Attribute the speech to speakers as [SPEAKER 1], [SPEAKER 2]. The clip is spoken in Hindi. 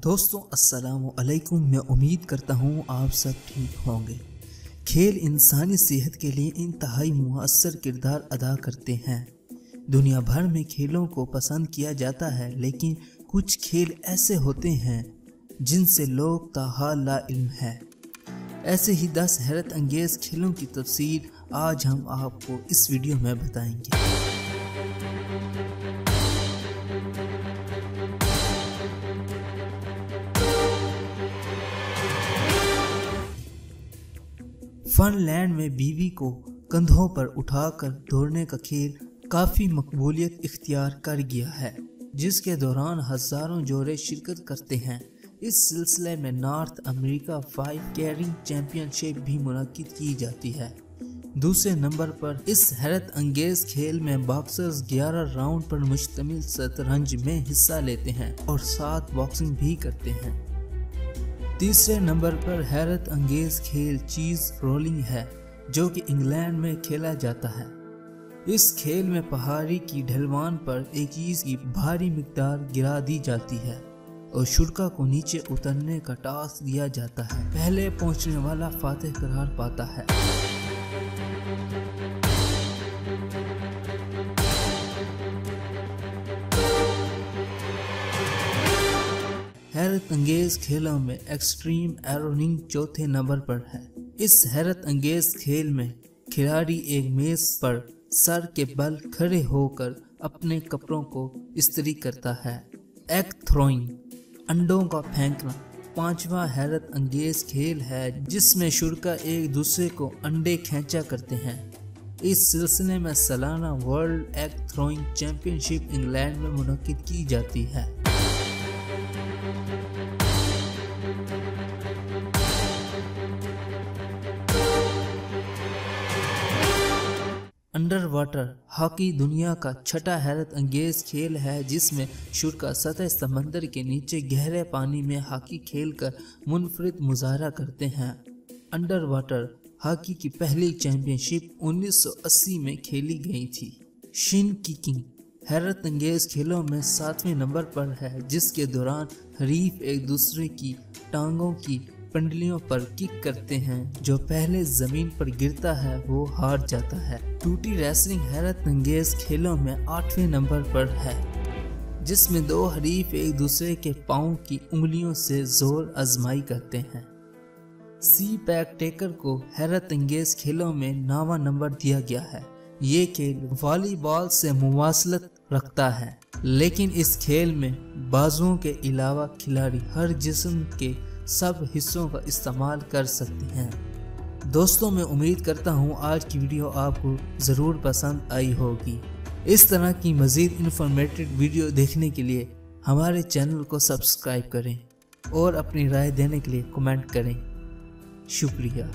[SPEAKER 1] दोस्तों अस्सलामु अलैकुम। मैं उम्मीद करता हूँ आप सब ठीक होंगे। खेल इंसानी सेहत के लिए इंतहाई मुअस्सर किरदार अदा करते हैं। दुनिया भर में खेलों को पसंद किया जाता है, लेकिन कुछ खेल ऐसे होते हैं जिनसे लोग ताहाल लाइल्म है। ऐसे ही 10 हैरत अंगेज खेलों की तफसील आज हम आपको इस वीडियो में बताएंगे। फिनलैंड में बीवी को कंधों पर उठाकर दौड़ने का खेल काफ़ी मकबूलियत इख्तियार कर गया है, जिसके दौरान हज़ारों जोड़े शिरकत करते हैं। इस सिलसिले में नॉर्थ अमेरिका 5 कैरिंग चैंपियनशिप भी मुनक्किद की जाती है। दूसरे नंबर पर इस हैरत अंगेज खेल में बॉक्सर्स 11 राउंड पर मुश्तमिल शतरंज में हिस्सा लेते हैं और 7 बॉक्सिंग भी करते हैं। तीसरे नंबर पर हैरत अंगेज खेल चीज रोलिंग है, जो कि इंग्लैंड में खेला जाता है। इस खेल में पहाड़ी की ढलवान पर एक चीज की भारी मिकदार गिरा दी जाती है और शुरका को नीचे उतरने का टास्क दिया जाता है। पहले पहुंचने वाला फातेह करार पाता है। हैरत अंगेज खेलों में एक्सट्रीम एरोनिंग चौथे नंबर पर है। इस हैरत अंगेज खेल में खिलाड़ी एक मेज पर सर के बल खड़े होकर अपने कपड़ों को इस्त्री करता है। एग थ्रोइंग अंडों का फेंकना 5वां हैरत अंगेज खेल है, जिसमें शुरका एक दूसरे को अंडे खींचा करते हैं। इस सिलसिले में सालाना world egg throwing championship England में मुनक्किद की जाती है। अंडर वाटर हॉकी दुनिया का छठा हैरत अंगेज खेल है, जिसमें शुरका सतह समंदर के नीचे गहरे पानी में हॉकी खेलकर मुनफरिद मुजाहरा करते हैं। अंडर वाटर हॉकी की पहली चैंपियनशिप 1980 में खेली गई थी। शिन किकिंग हैरत अंगेज खेलों में 7वें नंबर पर है, जिसके दौरान हरीफ एक दूसरे की टांगों की पंडलियों पर किक करते हैं। जो पहले जमीन पर गिरता है वो हार जाता है। टूटी रेसलिंग हैरत अंगेज खेलों में 8वें नंबर पर है, जिसमें 2 हरीफ एक दूसरे के पांव की उंगलियों से जोर आजमाई करते हैं। सी पैक टेकर को हैरत अंगेज खेलों में 9वां नंबर दिया गया है। ये खेल वॉलीबॉल से मुवासलत रखता है, लेकिन इस खेल में बाजुओं के अलावा खिलाड़ी हर जिस्म के सब हिस्सों का इस्तेमाल कर सकते हैं। दोस्तों, मैं उम्मीद करता हूँ आज की वीडियो आपको ज़रूर पसंद आई होगी। इस तरह की मज़ीद इंफॉर्मेटिव वीडियो देखने के लिए हमारे चैनल को सब्सक्राइब करें और अपनी राय देने के लिए कमेंट करें। शुक्रिया।